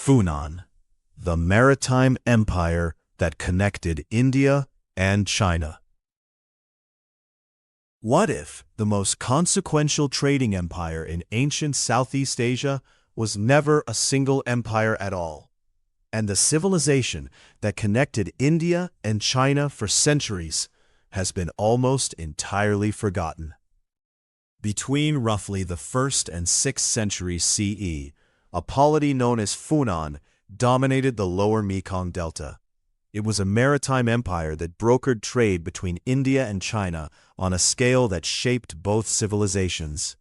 Funan, the maritime empire that connected India and China. What if the most consequential trading empire in ancient Southeast Asia was never a single empire at all, and the civilization that connected India and China for centuries has been almost entirely forgotten? Between roughly the 1st and 6th centuries CE, a polity known as Funan dominated the lower Mekong Delta. It was a maritime empire that brokered trade between India and China on a scale that shaped both civilizations.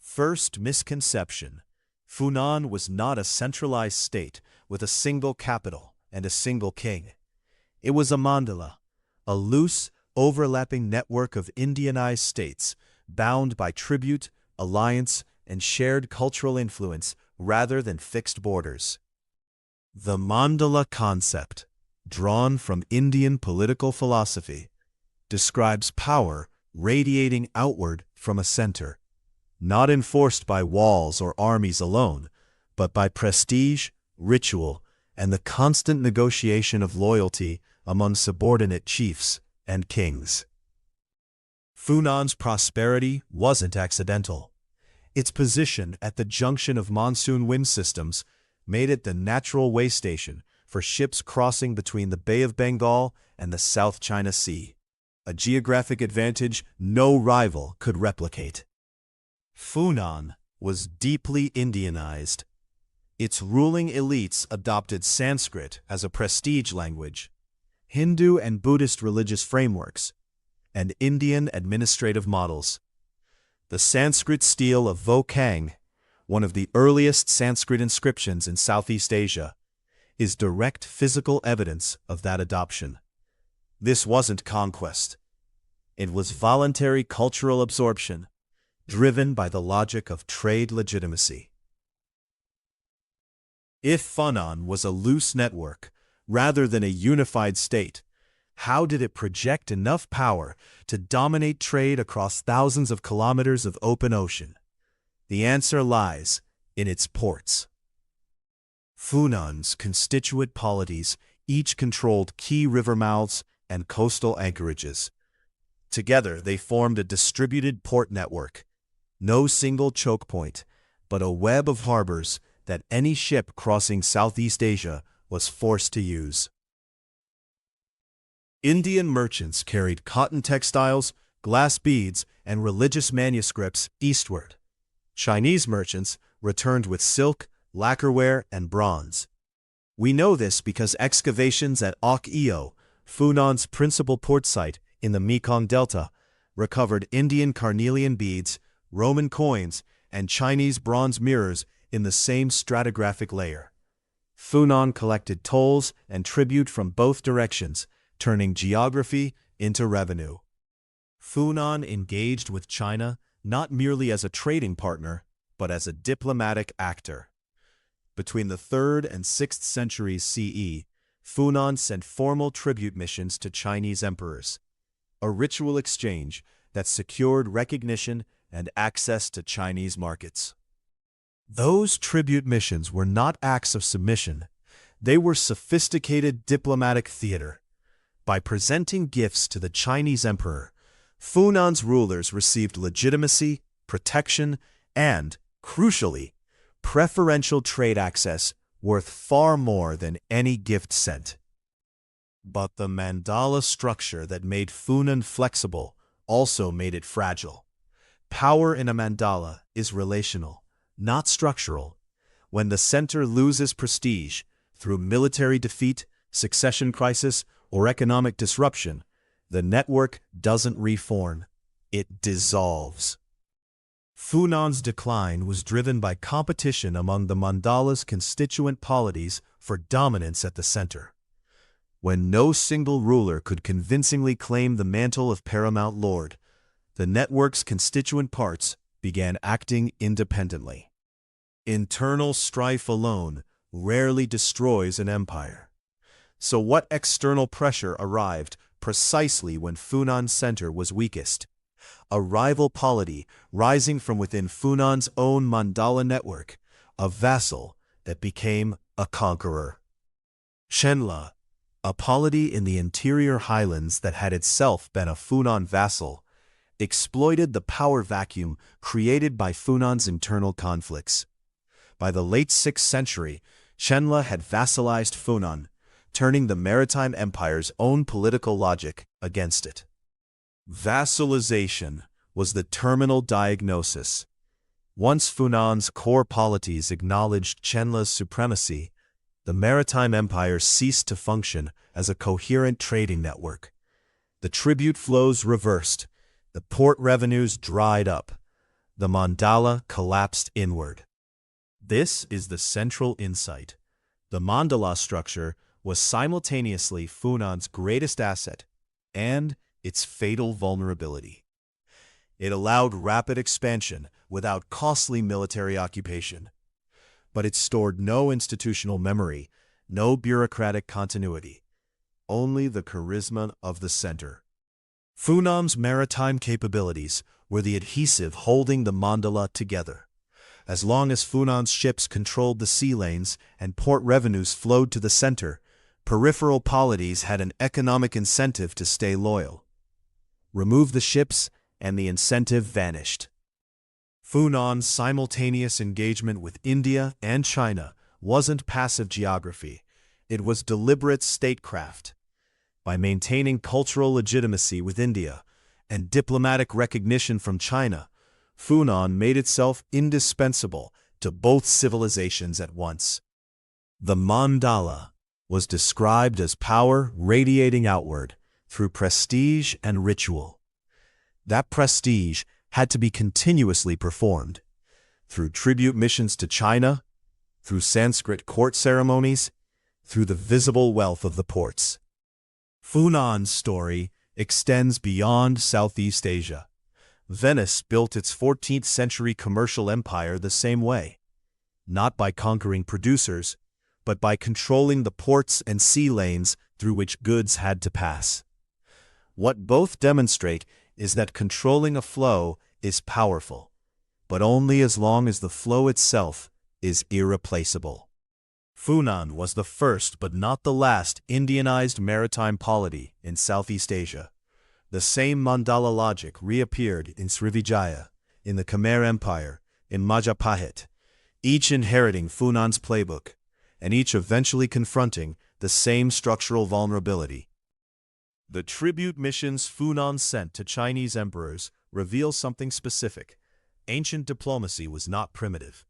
First misconception: Funan was not a centralized state with a single capital and a single king. It was a mandala, a loose, overlapping network of Indianized states bound by tribute, alliance, and shared cultural influence rather than fixed borders. The mandala concept, drawn from Indian political philosophy, describes power radiating outward from a center, not enforced by walls or armies alone, but by prestige, ritual, and the constant negotiation of loyalty among subordinate chiefs and kings. Funan's prosperity wasn't accidental. Its position at the junction of monsoon wind systems made it the natural way station for ships crossing between the Bay of Bengal and the South China Sea, a geographic advantage no rival could replicate. Funan was deeply Indianized. Its ruling elites adopted Sanskrit as a prestige language, Hindu and Buddhist religious frameworks, and Indian administrative models. The Sanskrit stele of Vokang, one of the earliest Sanskrit inscriptions in Southeast Asia, is direct physical evidence of that adoption. This wasn't conquest. It was voluntary cultural absorption, driven by the logic of trade legitimacy. If Funan was a loose network, rather than a unified state, how did it project enough power to dominate trade across thousands of kilometers of open ocean? The answer lies in its ports. Funan's constituent polities each controlled key river mouths and coastal anchorages. Together, they formed a distributed port network. No single choke point, but a web of harbors that any ship crossing Southeast Asia was forced to use. Indian merchants carried cotton textiles, glass beads, and religious manuscripts eastward. Chinese merchants returned with silk, lacquerware, and bronze. We know this because excavations at Ok-Eo, Funan's principal port site in the Mekong Delta, recovered Indian carnelian beads, Roman coins, and Chinese bronze mirrors in the same stratigraphic layer. Funan collected tolls and tribute from both directions, turning geography into revenue. Funan engaged with China not merely as a trading partner, but as a diplomatic actor. Between the 3rd and 6th centuries CE, Funan sent formal tribute missions to Chinese emperors, a ritual exchange that secured recognition and access to Chinese markets. Those tribute missions were not acts of submission. They were sophisticated diplomatic theater. By presenting gifts to the Chinese emperor, Funan's rulers received legitimacy, protection, and, crucially, preferential trade access worth far more than any gift sent. But the mandala structure that made Funan flexible also made it fragile. Power in a mandala is relational, not structural. When the center loses prestige through military defeat, succession crisis, or economic disruption, the network doesn't reform, it dissolves. Funan's decline was driven by competition among the mandala's constituent polities for dominance at the center. When no single ruler could convincingly claim the mantle of paramount lord, the network's constituent parts began acting independently. Internal strife alone rarely destroys an empire. So what external pressure arrived precisely when Funan's center was weakest? A rival polity rising from within Funan's own mandala network, a vassal that became a conqueror. Qianle, a polity in the interior highlands that had itself been a Funan vassal, exploited the power vacuum created by Funan's internal conflicts. By the late 6th century, Qianle had vassalized Funan, turning the Maritime Empire's own political logic against it. Vassalization was the terminal diagnosis. Once Funan's core polities acknowledged Qianle's supremacy, the Maritime Empire ceased to function as a coherent trading network. The tribute flows reversed, the port revenues dried up, the mandala collapsed inward. This is the central insight. The mandala structure was simultaneously Funan's greatest asset and its fatal vulnerability. It allowed rapid expansion without costly military occupation. But it stored no institutional memory, no bureaucratic continuity, only the charisma of the center. Funan's maritime capabilities were the adhesive holding the mandala together. As long as Funan's ships controlled the sea lanes and port revenues flowed to the center, peripheral polities had an economic incentive to stay loyal. Remove the ships, and the incentive vanished. Funan's simultaneous engagement with India and China wasn't passive geography, it was deliberate statecraft. By maintaining cultural legitimacy with India and diplomatic recognition from China, Funan made itself indispensable to both civilizations at once. The mandala was described as power radiating outward through prestige and ritual. That prestige had to be continuously performed, through tribute missions to China, through Sanskrit court ceremonies, through the visible wealth of the ports. Funan's story extends beyond Southeast Asia. Venice built its 14th-century commercial empire the same way, not by conquering producers, but by controlling the ports and sea lanes through which goods had to pass. What both demonstrate is that controlling a flow is powerful, but only as long as the flow itself is irreplaceable. Funan was the first but not the last Indianized maritime polity in Southeast Asia. The same mandala logic reappeared in Srivijaya, in the Khmer Empire, in Majapahit, each inheriting Funan's playbook, and each eventually confronting the same structural vulnerability. The tribute missions Funan sent to Chinese emperors reveal something specific. Ancient diplomacy was not primitive.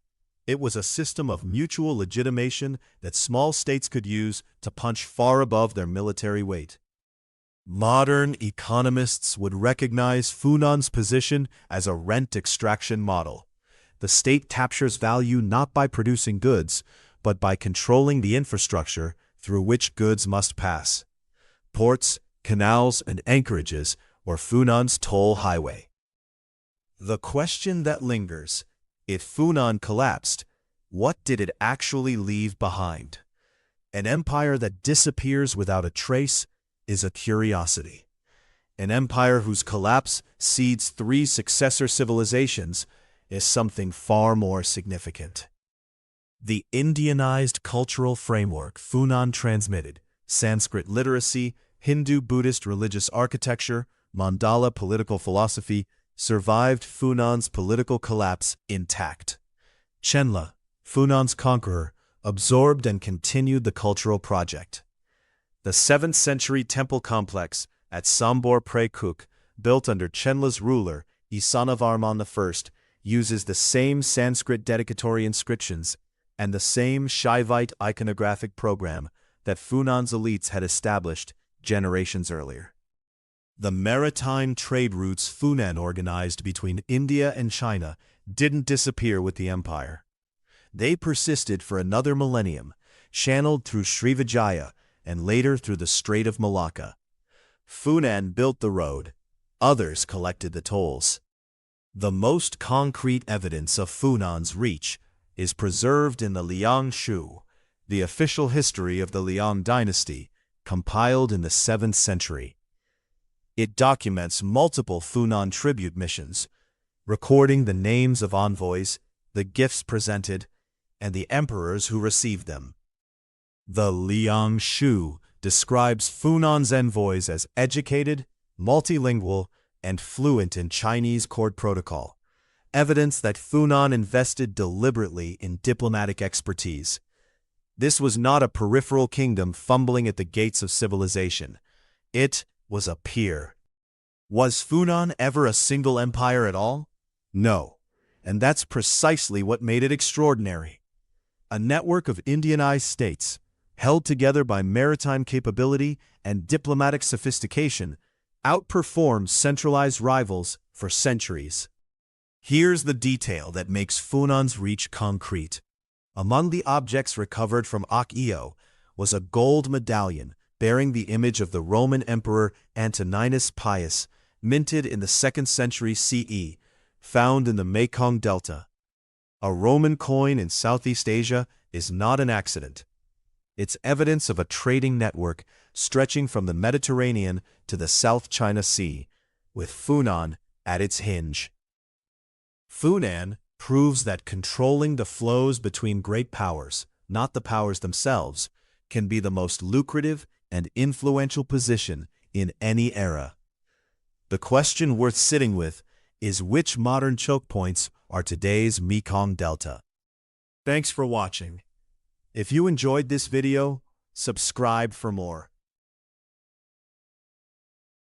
It was a system of mutual legitimation that small states could use to punch far above their military weight. Modern economists would recognize Funan's position as a rent extraction model. The state captures value not by producing goods, but by controlling the infrastructure through which goods must pass. Ports, canals, and anchorages were Funan's toll highway. The question that lingers: if Funan collapsed, what did it actually leave behind? An empire that disappears without a trace is a curiosity. An empire whose collapse seeds 3 successor civilizations is something far more significant. The Indianized cultural framework Funan transmitted, Sanskrit literacy, Hindu-Buddhist religious architecture, mandala political philosophy, survived Funan's political collapse intact. Qianle, Funan's conqueror, absorbed and continued the cultural project. The 7th-century temple complex at Sambor Pre Kuk, built under Qianle's ruler, Isanavarman I, uses the same Sanskrit dedicatory inscriptions and the same Shaivite iconographic program that Funan's elites had established generations earlier. The maritime trade routes Funan organized between India and China didn't disappear with the empire. They persisted for another millennium, channeled through Srivijaya and later through the Strait of Malacca. Funan built the road, others collected the tolls. The most concrete evidence of Funan's reach is preserved in the Liang Shu, the official history of the Liang dynasty, compiled in the 7th century. It documents multiple Funan tribute missions, recording the names of envoys, the gifts presented, and the emperors who received them. The Liang Shu describes Funan's envoys as educated, multilingual, and fluent in Chinese court protocol, evidence that Funan invested deliberately in diplomatic expertise. This was not a peripheral kingdom fumbling at the gates of civilization. It was a peer. Was Funan ever a single empire at all? No, and that's precisely what made it extraordinary. A network of Indianized states, held together by maritime capability and diplomatic sophistication, outperformed centralized rivals for centuries. Here's the detail that makes Funan's reach concrete. Among the objects recovered from Ak-Io was a gold medallion bearing the image of the Roman Emperor Antoninus Pius, minted in the 2nd century CE, found in the Mekong Delta. A Roman coin in Southeast Asia is not an accident. It's evidence of a trading network stretching from the Mediterranean to the South China Sea, with Funan at its hinge. Funan proves that controlling the flows between great powers, not the powers themselves, can be the most lucrative and influential position in any era. The question worth sitting with is which modern choke points are today's Mekong Delta? Thanks for watching. If you enjoyed this video, subscribe for more.